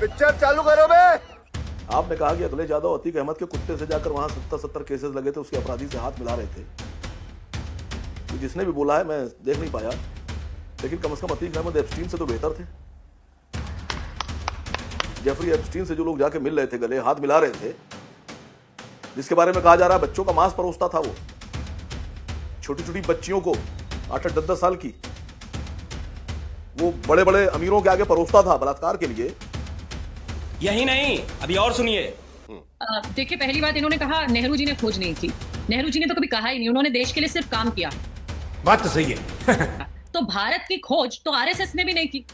Picture चालू करो बे। आपने कहा कि अखिलेश यादव अतीक अहमद के कुत्ते से जाकर वहां 70 केसेस लगे थे, उसके अपराधी से हाथ मिला रहे थे। तो जिसने भी बोला है मैं देख नहीं पाया, लेकिन कम से कम अतीक अहमद एप्स्टीन से तो बेहतर थे। जेफरी एप्स्टीन से जो लोग जाके मिल रहे थे, गले हाथ मिला रहे थे, जिसके बारे में कहा जा रहा है बच्चों का मांस परोसता था, वो छोटी छोटी बच्चियों को 8-8, 10-10 साल की, वो बड़े बड़े अमीरों के आगे परोसता था बलात्कार के लिए। यही नहीं, अभी और सुनिए। देखिए, पहली बात इन्होंने कहा नेहरू जी ने खोज नहीं की। नेहरू जी ने तो कभी कहा ही नहीं, उन्होंने देश के लिए सिर्फ काम किया। बात तो सही है। तो भारत की खोज तो आरएसएस ने भी नहीं की।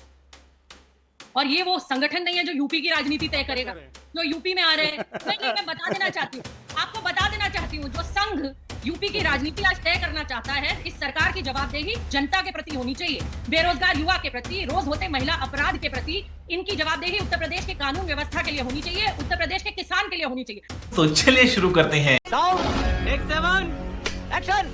और ये वो संगठन नहीं है जो यूपी की राजनीति तय करेगा, जो यूपी में आ रहे हैं। नहीं, मैं बता देना चाहती हूँ, आपको बता देना चाहती हूँ, जो संघ यूपी की राजनीति आज तय करना चाहता है, इस सरकार की जवाबदेही जनता के प्रति होनी चाहिए, बेरोजगार युवा के प्रति, रोज होते महिला अपराध के प्रति। इनकी जवाबदेही उत्तर प्रदेश के कानून व्यवस्था के लिए होनी चाहिए, उत्तर प्रदेश के किसान के लिए होनी चाहिए। तो चलिए शुरू करते हैं। एक्शन।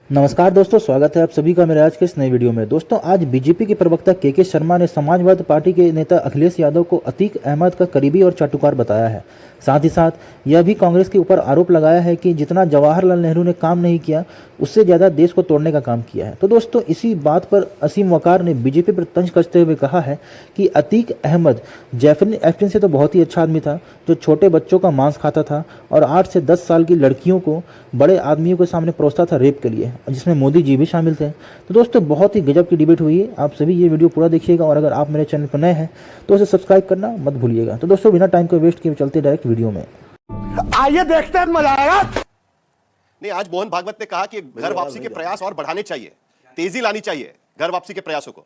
नमस्कार दोस्तों, स्वागत है आप सभी का मेरे आज के इस नए वीडियो में। दोस्तों, आज बीजेपी के प्रवक्ता के शर्मा ने समाजवादी पार्टी के नेता अखिलेश यादव को अतीक अहमद का करीबी और चाटुकार बताया है। साथ ही साथ यह भी कांग्रेस के ऊपर आरोप लगाया है कि जितना जवाहरलाल नेहरू ने काम नहीं किया, उससे ज़्यादा देश को तोड़ने का काम किया है। तो दोस्तों, इसी बात पर असीम वकार ने बीजेपी पर तंज कसते हुए कहा है कि अतीक अहमद जेफरी एप्स्टीन से तो बहुत ही अच्छा आदमी था, जो छोटे बच्चों का मांस खाता था और 8 से 10 साल की लड़कियों को बड़े आदमियों के सामने परोसता था रेप के लिए, जिसमें मोदी जी भी शामिल थे। तो दोस्तों, बहुत ही गजब की डिबेट हुई है। आप सभी ये वीडियो पूरा देखिएगा और अगर आप मेरे चैनल पर नए हैं तो उसे सब्सक्राइब करना मत भूलिएगा। तो दोस्तों, बिना टाइम को वेस्ट किए चलते डायरेक्ट वीडियो में। आइए देखते हैं, मजा आएगा। नहीं, आज मोहन भागवत ने कहा कि घर वापसी के प्रयास और बढ़ाने चाहिए, तेजी लानी चाहिए घर वापसी के प्रयासों को।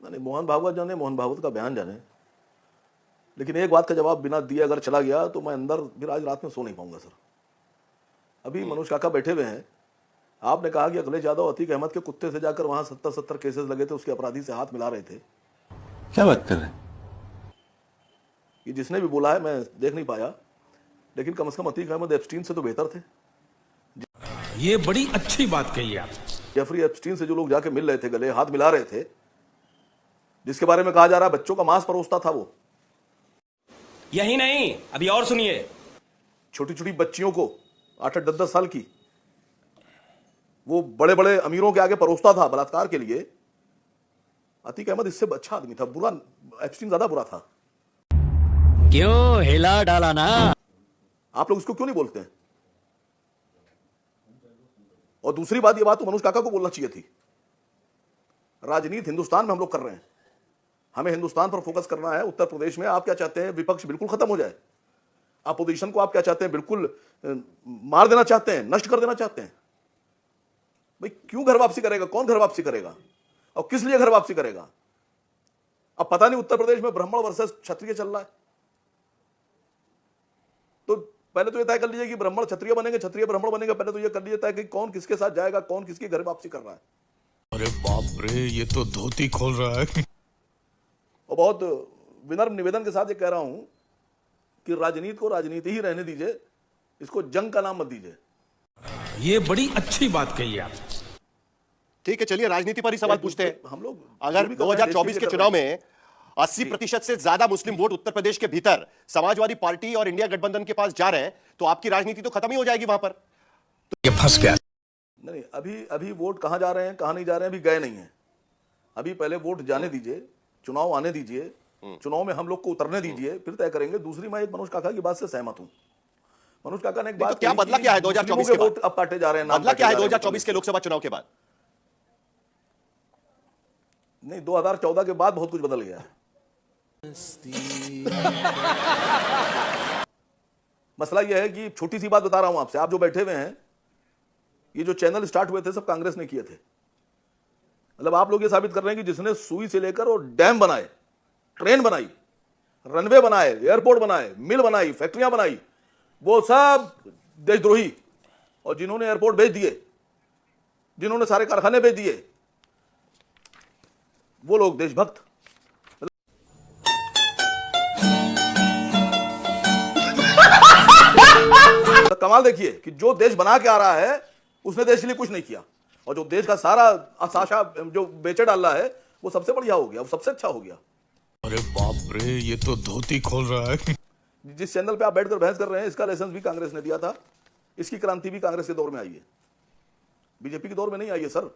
नहीं, मोहन भागवत जाने, मोहन भागवत का बयान जाने, लेकिन एक बात का जवाब बिना दिए अगर चला गया तो मैं अंदर फिर आज रात में सो नहीं पाऊंगा सर। अभी मनोज काका बैठे हुए हैं। आपने कहा कि अखिलेश यादव अतीक अहमद के कुत्ते से जाकर वहां 70 केसेस लगे थे, उसके अपराधी से हाथ मिला रहे थे। क्या बात कर रहे हैं? ये जिसने भी बोला है मैं देख नहीं पाया, लेकिन कम से कम अतीक अहमद एप्स्टीन से तो बेहतर थे। ये बड़ी अच्छी बात कही आप। जेफरी एप्स्टीन से जो लोग जाके मिल रहे थे, गले हाथ मिला रहे थे, जिसके बारे में कहा जा रहा है बच्चों का मांस परोसता था, वो यही नहीं, अभी और सुनिए। छोटी छोटी बच्चियों को 8-8, 10-10 साल की, वो बड़े बड़े अमीरों के आगे परोसता था बलात्कार के लिए। अतीक अहमद इससे अच्छा आदमी था, बुरा एप्स्टीन ज्यादा बुरा था। क्यों हिला डाला ना? आप लोग इसको क्यों नहीं बोलते हैं? और दूसरी बात, ये बात तो मनोज काका को बोलना चाहिए थी। राजनीति हिंदुस्तान में हम लोग कर रहे हैं, हमें हिंदुस्तान पर फोकस करना है। उत्तर प्रदेश में आप क्या चाहते हैं? विपक्ष बिल्कुल खत्म हो जाए। अपोजिशन को आप क्या चाहते हैं? बिल्कुल मार देना चाहते हैं, नष्ट कर देना चाहते हैं। भाई क्यों घर वापसी करेगा? कौन घर वापसी करेगा और किस लिए घर वापसी करेगा? अब पता नहीं उत्तर प्रदेश में ब्राह्मण वर्सेस क्षत्रिय चल रहा है, तो पहले तो ये तय कर लीजिए कि ब्राह्मण क्षत्रिय बनेंगे, क्षत्रिय ब्राह्मण बनेंगे। पहले तो ये कर लीजिए तय कि कौन किसके साथ जाएगा, कौन किसकी घर वापसी कर रहा है। अरे बाप रे, ये तो धोती खोल रहा है। और बहुत विनम्र निवेदन के साथ ये कह रहा हूं कि राजनीति को राजनीति ही रहने दीजिए, इसको जंग का नाम मत दीजिए। ये बड़ी अच्छी बात कही आप। ठीक है, चलिए राजनीति पर ही सवाल पूछते हैं। हम लोग अगर 2024 के चुनाव में 80% से ज्यादा मुस्लिम वोट उत्तर प्रदेश के भीतर समाजवादी पार्टी और इंडिया गठबंधन के पास जा रहे हैं, तो आपकी राजनीति तो खत्म ही हो जाएगी वहां पर। ये फंस गया। नहीं, अभी वोट कहां जा रहे हैं, कहां नहीं जा रहे हैं, अभी गए नहीं है। अभी पहले वोट जाने दीजिए, चुनाव आने दीजिए, चुनाव में हम लोग को उतरने दीजिए, फिर तय करेंगे। दूसरी, मैं एक मनोज काका की बात से सहमत हूं। मनोज काका ने एक बात, क्या बदला क्या है 2024 के बाद? अब काटे जा रहे हैं, बदला क्या है 2024 के लोकसभा चुनाव के बाद? नहीं, 2014 के बाद बहुत कुछ बदल गया है। मसला यह है कि छोटी सी बात बता रहा हूं आपसे, आप जो बैठे हुए हैं, ये जो चैनल स्टार्ट हुए थे सब कांग्रेस ने किए थे। मतलब आप लोग ये साबित कर रहे हैं कि जिसने सुई से लेकर और डैम बनाए, ट्रेन बनाई, रनवे बनाए, एयरपोर्ट बनाए, मिल बनाई, फैक्ट्रियां बनाई, वो सब देशद्रोही। और जिन्होंने एयरपोर्ट भेज दिए, जिन्होंने सारे कारखाने भेज दिए, वो लोग देशभक्त। कमाल देखिए कि जो देश बना के आ रहा है उसने देश के लिए कुछ नहीं किया, और जो देश का सारा आशा जो बेचे डाला है वो सबसे बढ़िया हो गया, वो सबसे अच्छा हो गया। अरे बाप रे, ये तो धोती खोल रहा है। जिस चैनल पे आप बैठकर बहस कर रहे हैं, इसका लाइसेंस भी कांग्रेस ने दिया था, इसकी क्रांति भी कांग्रेस के दौर में आई है, बीजेपी के दौर में नहीं आई है सर।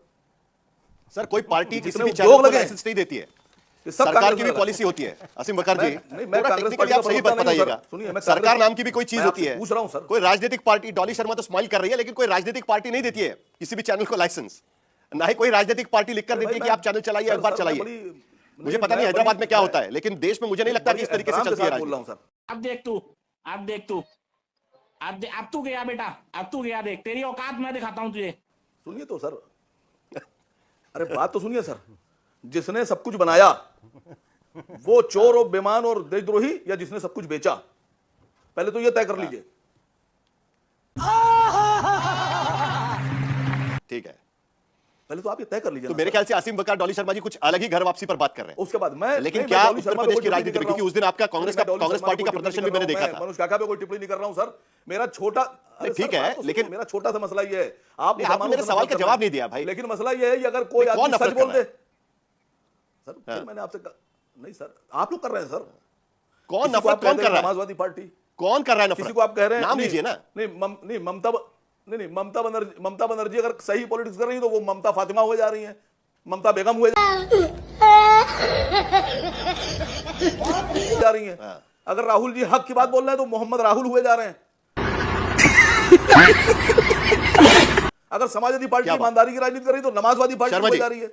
सर कोई पार्टी किसी जितने भी उद्योग चैनल को लगे लाइसेंस नहीं देती है, ये सब सरकार कांग्रेस की ने भी लगा। पॉलिसी होती है। असीम बकर जी, नहीं, मैं थोड़ा कांग्रेस टेक्निकली पार्टी आप का सही प्रवक्ता नहीं हूं, बताइएगा। सर। सुनिए, मैं सरकार कांग्रेस- नाम की भी कोई चीज मैं होती आपसे है, पूछ रहा हूं सर। कोई राजनीतिक पार्टी, डॉली शर्मा तो स्माइल कर रही है, लेकिन कोई राजनीतिक पार्टी नहीं देती है किसी भी चैनल को लाइसेंस, ना ही कोई राजनीतिक पार्टी लिखकर देती है कि आप चैनल चलाइए, अखबार चलाइए। मुझे पता नहीं हैदराबाद में क्या होता है, लेकिन देश में मुझे नहीं लगता कि इस तरीके से चलती है बोल रहा हूं राजनीति। सर। अब देख तू अब तू गया बेटा, अब तू गया, देख तेरी औकात मैं दिखाता हूं तुझे। सुनिए तो सर, अरे बात तो सुनिए सर। जिसने सब कुछ बनाया वो चोर और बेईमान और देशद्रोही, या जिसने सब कुछ बेचा? पहले तो ये तय कर लीजिए। ठीक है, पहले तो आप ये तय कर लीजिए तो ना मेरे सर। ख्याल से आसिम बकर, डॉली शर्मा जी कुछ अलग ही घर वापसी पर बात कर रहे हैं। उसके बाद मैं लेकिन नहीं, क्या मैं डॉली उत्तर शर्मा पे प्रदेश कोई की टिप्पणी राजनीति नहीं में, कर क्योंकि रहा उस दिन आपका कांग्रेस हूं। मैं डॉली शर्मा पे कोई पार्टी का टिप्पणी प्रदर्शन भी नहीं मैंने कर देखा रहा हूं। था। मैं मनोज काका पे कोई टिप्पणी नहीं कर रहा हूं सर। मेरा छोटा, अरे ठीक सर, है, बात तो लेकिन- सुनिए, मेरा छोटा सा मसला ये है, आप नहीं, आपने मेरे सवाल का जवाब नहीं दिया भाई। लेकिन मसला ये है कि अगर कोई कौन आदमी नफरत सच कर बोल रहा दे सर, फिर मैंने आपसे नहीं सर, आप लोग कर रहे हैं सर। कौन किसी को नफरत आप कौन कहते कर हैं रहा है? समाजवादी पार्टी, कौन कर रहा है नफरत? किसी को आप कह रहे हैं नाम नहीं, लीजिए ना। नहीं ममता बनर्जी अगर सही पॉलिटिक्स कर रही है तो वो ममता फातिमा हुए जा रही हैं, ममता बेगम हुए जा रही हैं। अगर राहुल जी हक की बात बोल रहे हैं तो मोहम्मद राहुल हुए जा रहे हैं। अगर समाजवादी पार्टी क्या बात? ईमानदारी की राजनीति कर रही है तो नमाजवादी पार्टी शर्मा हुए जी। जा रही है।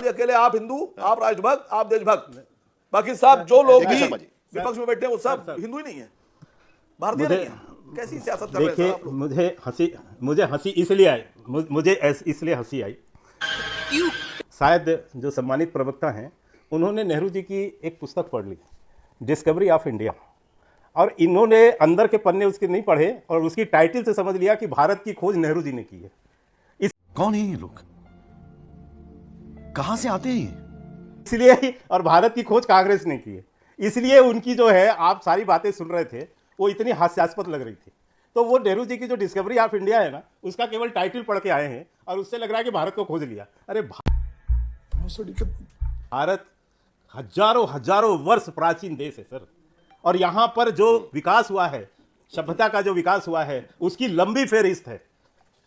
अकेले आप हिंदू, आप राष्ट्रभक्त, आप देशभक्त, बाकी सब जो लोग देखिए भी शर्मा जी। विपक्ष में बैठे हैं वो सब हिंदू ही नहीं है, भारतीय नहीं है। कैसी सियासत कर रहे हैं सर देखिए, आप लोग? मुझे हंसी इसलिए आई, इसलिए हंसी आई, शायद जो सम्मानित प्रवक्ता हैं उन्होंने नेहरू जी की एक पुस्तक पढ़ ली, डिस्कवरी ऑफ इंडिया, और इन्होंने अंदर के पन्ने उसके नहीं पढ़े और उसकी टाइटल से समझ लिया कि भारत की खोज नेहरू जी ने की है। कौन है ये लोग, कहां से आते हैं ये? इसलिए, और भारत की खोज कांग्रेस ने की है, इसलिए उनकी जो है, आप सारी बातें सुन रहे थे, वो इतनी हास्यास्पद लग रही थी। तो वो नेहरू जी की जो डिस्कवरी ऑफ इंडिया है ना, उसका केवल टाइटल पढ़ के आए हैं और उससे लग रहा है कि भारत को खोज लिया। अरे भारत हजारों वर्ष प्राचीन देश है सर, और यहाँ पर जो विकास हुआ है, सभ्यता का जो विकास हुआ है, उसकी लंबी फेहरिस्त है।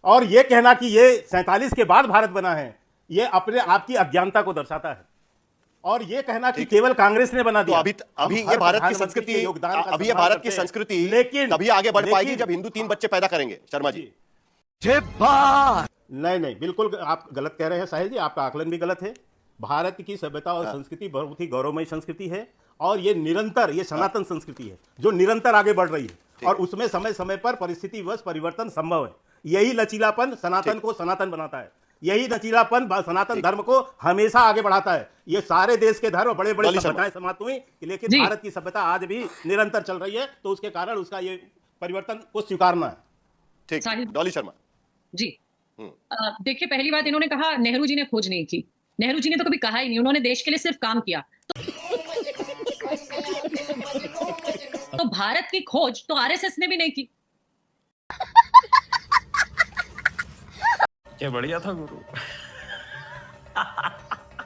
और ये कहना कि ये 47 के बाद भारत बना है, ये अपने आपकी अज्ञानता को दर्शाता है। और ये कहना कि केवल कांग्रेस ने बना तो दिया, अभी हम ये हर भारत की प्रधानमंत्री संस्कृति, के योगदान का अभी ये सम्मान भारत करते की हैं। संस्कृति लेकिन तभी आगे बढ़ पाएगी लेकिन- जब हिंदू 3 बच्चे पैदा करेंगे। शर्मा जी, नहीं, बिल्कुल आप गलत कह रहे हैं साहिल जी, आपका आकलन भी गलत है। भारत की सभ्यता और संस्कृति बहुत ही गौरवमयी संस्कृति है, और ये निरंतर, ये सनातन संस्कृति है जो निरंतर आगे बढ़ रही है, और उसमें समय समय पर परिस्थितिवश परिवर्तन संभव है। यही लचीलापन सनातन को सनातन बनाता है, यही लचीलापन सनातन धर्म को हमेशा आगे बढ़ाता है। ये सारे देश के धर्म बड़े बड़े सभ्यताएं समाप्त हुई, लेकिन जी। भारत की सभ्यता आज भी निरंतर चल रही है, तो उसके कारण उसका ये परिवर्तन को स्वीकारना है। ठीक, साहिल। डॉली शर्मा जी, देखिए, पहली बात, इन्होंने कहा नेहरू जी ने खोज नहीं की। नेहरू जी ने तो कभी कहा ही नहीं, उन्होंने देश के लिए सिर्फ काम किया। तो भारत की खोज तो आरएसएस ने भी नहीं की। क्या बढ़िया था गुरु।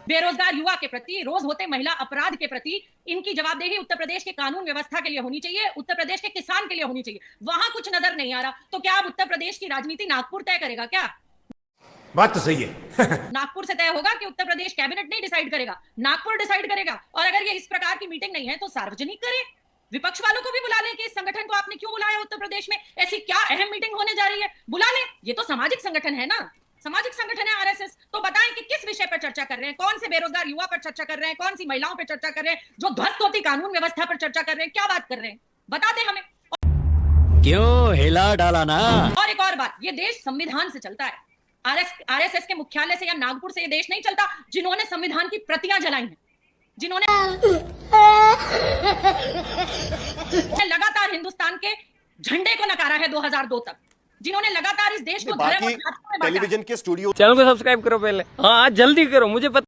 बेरोजगार युवा के प्रति, रोज होते महिला अपराध के प्रति इनकी जवाबदेही उत्तर प्रदेश के कानून व्यवस्था के लिए होनी चाहिए, उत्तर प्रदेश के किसान के लिए होनी चाहिए। वहां कुछ नजर नहीं आ रहा, तो क्या अब उत्तर प्रदेश की राजनीति नागपुर तय करेगा क्या? बात तो सही है। नागपुर से तय होगा कि उत्तर प्रदेश कैबिनेट नहीं डिसाइड करेगा, नागपुर डिसाइड करेगा। और अगर ये इस प्रकार की मीटिंग नहीं है तो सार्वजनिक करें, विपक्ष वालों को भी बुला लें कि इस संगठन को आपने क्यों बुलाया उत्तर प्रदेश में, ऐसी क्या अहम मीटिंग होने जा रही है, बुला लें। ये तो सामाजिक संगठन है ना, सामाजिक संगठन है आरएसएस। तो बताएं कि किस विषय पर चर्चा कर रहे हैं, कौन से बेरोजगार युवा पर चर्चा कर रहे हैं, कौन सी महिलाओं पर चर्चा कर रहे हैं, जो ध्वस्त होती कानून व्यवस्था पर चर्चा कर रहे हैं, क्या बात कर रहे हैं, बता दें हमें। क्यों हिला डाला ना? और एक और बात, ये देश संविधान से चलता है, आरएसएस के मुख्यालय से या नागपुर से ये देश नहीं चलता। जिन्होंने संविधान की प्रतियां जलाई हैं, जिन्होंने लगातार हिंदुस्तान के झंडे को नकारा है 2002 तक, जिन्होंने लगातार इस देश को धर्म और बाकी जातियों में बांटा है। टेलीविजन के स्टूडियो चैनल को सब्सक्राइब करो पहले, हाँ जल्दी करो, मुझे पता